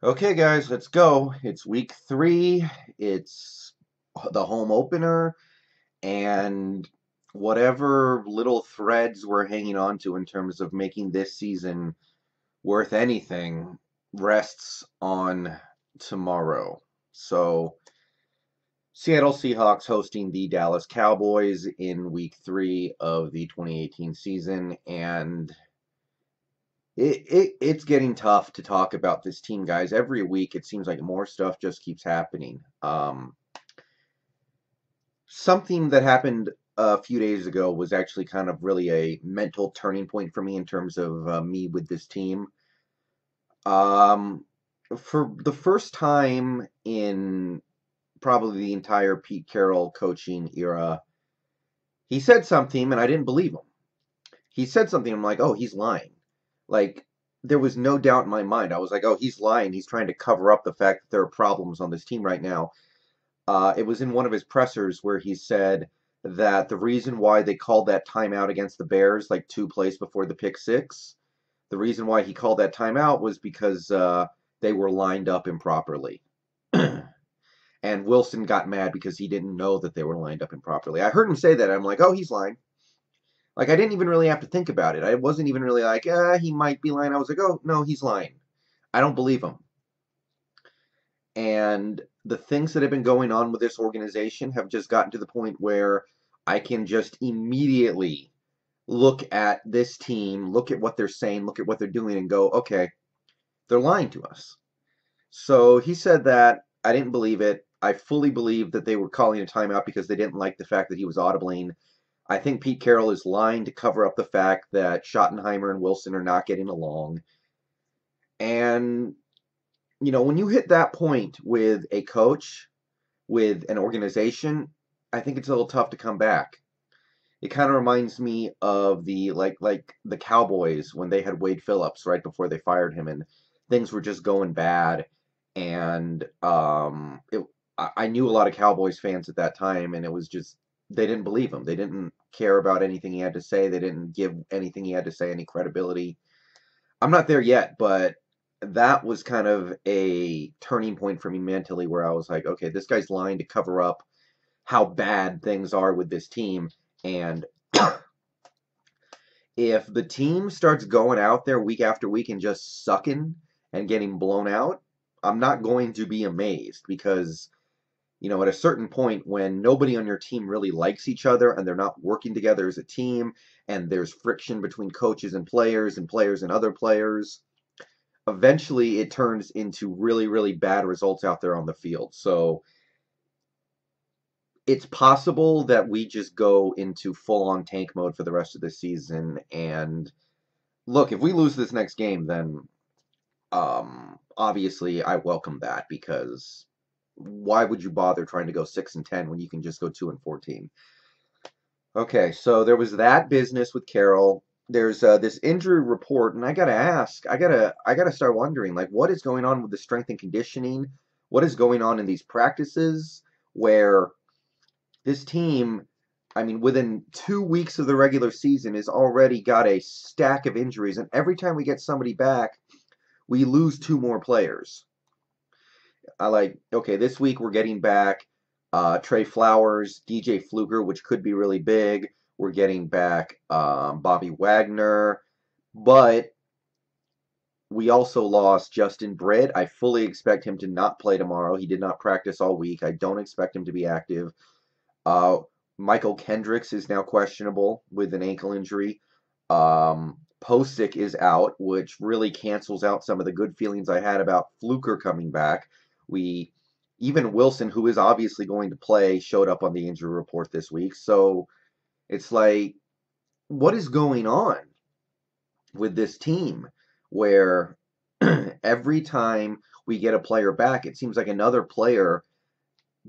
Okay, guys, let's go. It's week 3. It's the home opener, and whatever little threads we're hanging on to in terms of making this season worth anything rests on tomorrow. So, Seattle Seahawks hosting the Dallas Cowboys in week 3 of the 2018 season, and it's getting tough to talk about this team, guys. Every week it seems like more stuff just keeps happening. Something that happened a few days ago was actually kind of really a mental turning point for me in terms of me with this team. Um, for the first time in probably the entire Pete Carroll coaching era, he said something and I didn't believe him. He said something, I'm like, oh, he's lying. Like, there was no doubt in my mind. I was like, oh, he's lying. He's trying to cover up the fact that there are problems on this team right now. It was in one of his pressers where he said that the reason why they called that timeout against the Bears, like 2 plays before the pick six, the reason why he called that timeout was because they were lined up improperly. And Wilson got mad because he didn't know that they were lined up improperly. I heard him say that. I'm like, oh, he's lying. Like, I didn't even really have to think about it. I wasn't even really like, he might be lying. I was like, oh, no, he's lying. I don't believe him. And the things that have been going on with this organization have just gotten to the point where I can just immediately look at this team, look at what they're saying, look at what they're doing, and go, okay, they're lying to us. So he said that. I didn't believe it. I fully believe that they were calling a timeout because they didn't like the fact that he was audibling. I think Pete Carroll is lying to cover up the fact that Schottenheimer and Wilson are not getting along. And, when you hit that point with a coach, with an organization, I think it's a little tough to come back. It kind of reminds me of the like the Cowboys when they had Wade Phillips right before they fired him, and things were just going bad. And I knew a lot of Cowboys fans at that time, and it was just they didn't believe him. They didn't care about anything he had to say. They didn't give anything he had to say any credibility. I'm not there yet, but that was kind of a turning point for me mentally where I was like, okay, this guy's lying to cover up how bad things are with this team. And if the team starts going out there week after week and just sucking and getting blown out, I'm not going to be amazed because, at a certain point when nobody on your team really likes each other and they're not working together as a team and there's friction between coaches and players and other players, eventually it turns into really, really bad results out there on the field. So it's possible that we just go into full-on tank mode for the rest of the season. And look, if we lose this next game, then obviously I welcome that because why would you bother trying to go 6-10 when you can just go 2-14? Okay, so there was that business with Carroll. There's this injury report, and I gotta ask, I gotta start wondering, like, what is going on with the strength and conditioning? What is going on in these practices where this team, I mean, within 2 weeks of the regular season, has already got a stack of injuries, and every time we get somebody back, we lose 2 more players. Okay, this week we're getting back Trey Flowers, DJ Fluker, which could be really big. We're getting back Bobby Wagner, but we also lost Justin Britt. I fully expect him to not play tomorrow. He did not practice all week. I don't expect him to be active. Uh, Michael Kendricks is now questionable with an ankle injury. Posick is out, which really cancels out some of the good feelings I had about Fluker coming back. Even Wilson, who is obviously going to play, showed up on the injury report this week. So it's like, what is going on with this team where every time we get a player back, it seems like another player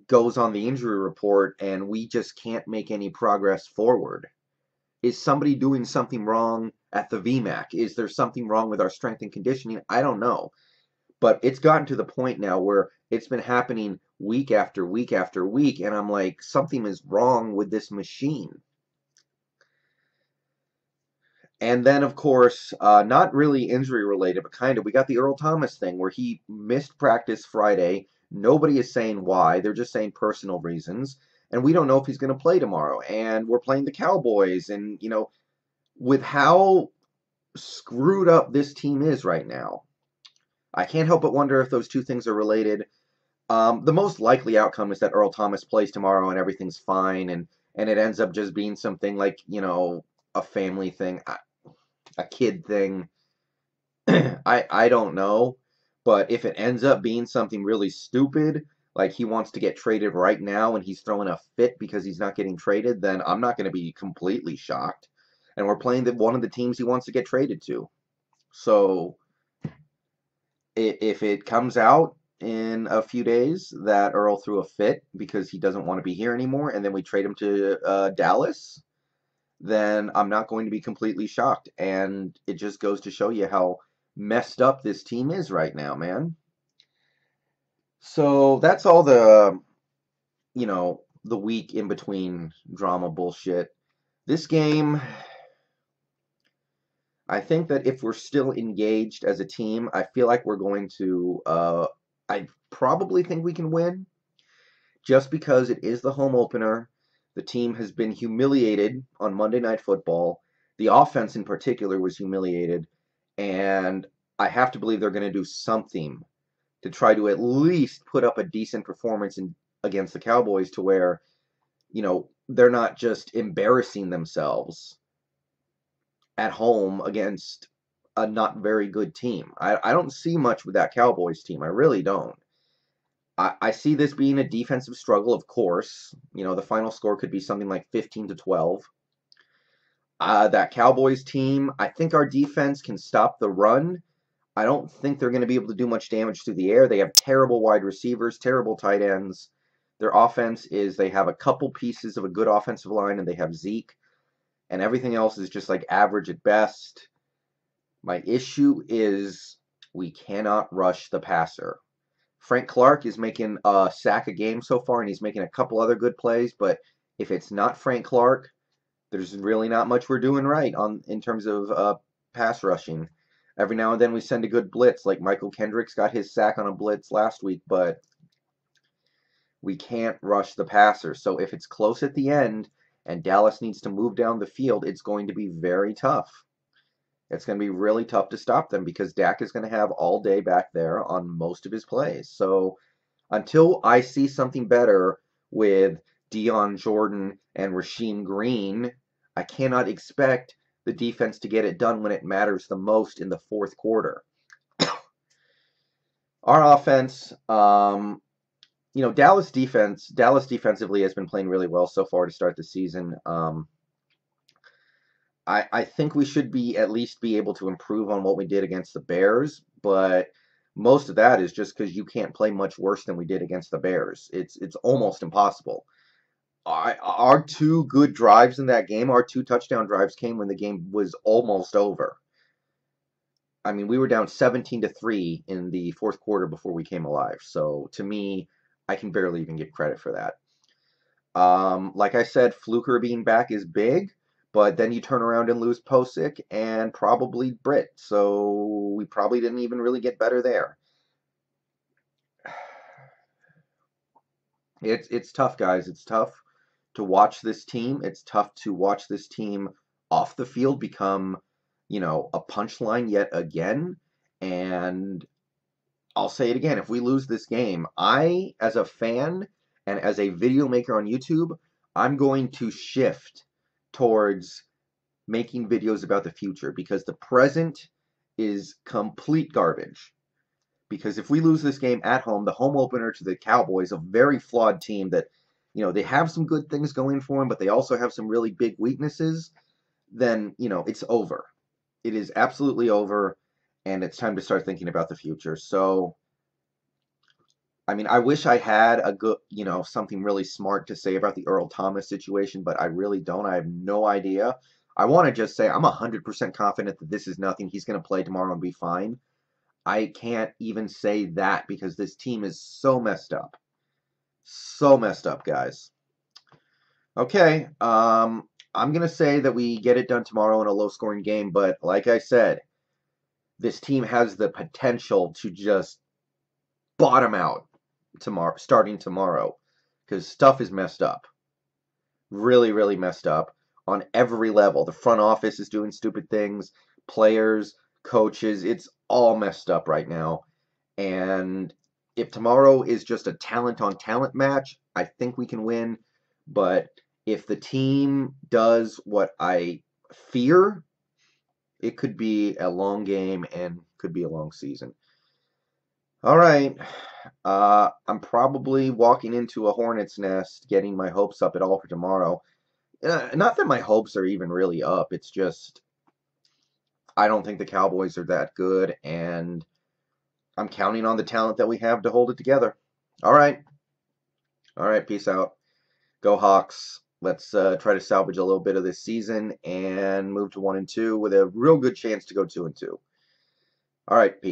goes on the injury report and we just can't make any progress forward? Is somebody doing something wrong at the VMAC? Is there something wrong with our strength and conditioning? I don't know. But it's gotten to the point now where it's been happening week after week after week, and I'm like, something is wrong with this machine. And then, of course, not really injury related, but kind of, we got the Earl Thomas thing where he missed practice Friday. Nobody is saying why. They're just saying personal reasons. And we don't know if he's going to play tomorrow. And we're playing the Cowboys. And, with how screwed up this team is right now, I can't help but wonder if those two things are related. The most likely outcome is that Earl Thomas plays tomorrow and everything's fine. And it ends up just being something like, a family thing, a kid thing. I don't know, but if it ends up being something really stupid, like he wants to get traded right now and he's throwing a fit because he's not getting traded, then I'm not going to be completely shocked. And we're playing one of the teams he wants to get traded to. So if it comes out in a few days that Earl threw a fit because he doesn't want to be here anymore, and then we trade him to Dallas, then I'm not going to be completely shocked. And it just goes to show you how messed up this team is right now, man. So that's all the week in between drama bullshit. This game, I think that if we're still engaged as a team, I feel like we're going to, I probably think we can win just because it is the home opener. The team has been humiliated on Monday Night Football. The offense in particular was humiliated. And I have to believe they're going to do something to try to at least put up a decent performance against the Cowboys to where, they're not just embarrassing themselves at home against a not very good team. I don't see much with that Cowboys team. I really don't. I see this being a defensive struggle, of course. The final score could be something like 15-12. That Cowboys team, I think our defense can stop the run. I don't think they're going to be able to do much damage through the air. They have terrible wide receivers, terrible tight ends. Their offense is they have a couple pieces of a good offensive line, and they have Zeke. And everything else is just like average at best. My issue is we cannot rush the passer. Frank Clark is making a sack a game so far, and he's making a couple other good plays. But if it's not Frank Clark, there's really not much we're doing right in terms of pass rushing. Every now and then we send a good blitz, like Michael Kendricks got his sack on a blitz last week, but we can't rush the passer. So if it's close at the end and Dallas needs to move down the field, it's going to be very tough. It's going to be really tough to stop them because Dak is going to have all day back there on most of his plays. So until I see something better with Dion Jordan and Rasheem Green, I cannot expect the defense to get it done when it matters the most in the fourth quarter. Our offense, Dallas defensively has been playing really well so far to start the season. I think we should at least be able to improve on what we did against the Bears, but most of that is just because you can't play much worse than we did against the Bears. It's almost impossible. Our two good drives in that game, our two touchdown drives came when the game was almost over. I mean, we were down 17-3 in the fourth quarter before we came alive. So to me, I can barely even give credit for that. Like I said, Fluker being back is big, but then you turn around and lose Posick and probably Britt. So we probably didn't even really get better there. It's tough, guys. It's tough to watch this team. It's tough to watch this team off the field become, a punchline yet again. And I'll say it again. If we lose this game, I, as a fan and as a video maker on YouTube, I'm going to shift towards making videos about the future because the present is complete garbage. Because if we lose this game at home, the home opener to the Cowboys, a very flawed team that, they have some good things going for them, but they also have some really big weaknesses, then, it's over. It is absolutely over, and it's time to start thinking about the future. So, I mean, I wish I had a good, something really smart to say about the Earl Thomas situation, but I really don't. I have no idea. I want to just say I'm 100% confident that this is nothing. He's going to play tomorrow and be fine. I can't even say that because this team is so messed up. So messed up, guys. Okay, I'm going to say that we get it done tomorrow in a low-scoring game, but like I said, this team has the potential to just bottom out tomorrow, starting tomorrow, because stuff is messed up. Really, really messed up on every level. The front office is doing stupid things, players, coaches, it's all messed up right now. And if tomorrow is just a talent on talent match, I think we can win. But if the team does what I fear, it could be a long game and could be a long season. All right. I'm probably walking into a hornet's nest, getting my hopes up at all for tomorrow. Not that my hopes are even really up. It's just I don't think the Cowboys are that good, and I'm counting on the talent that we have to hold it together. All right. All right. Peace out. Go Hawks. Let's try to salvage a little bit of this season and move to 1-2 with a real good chance to go 2-2. All right. Peace.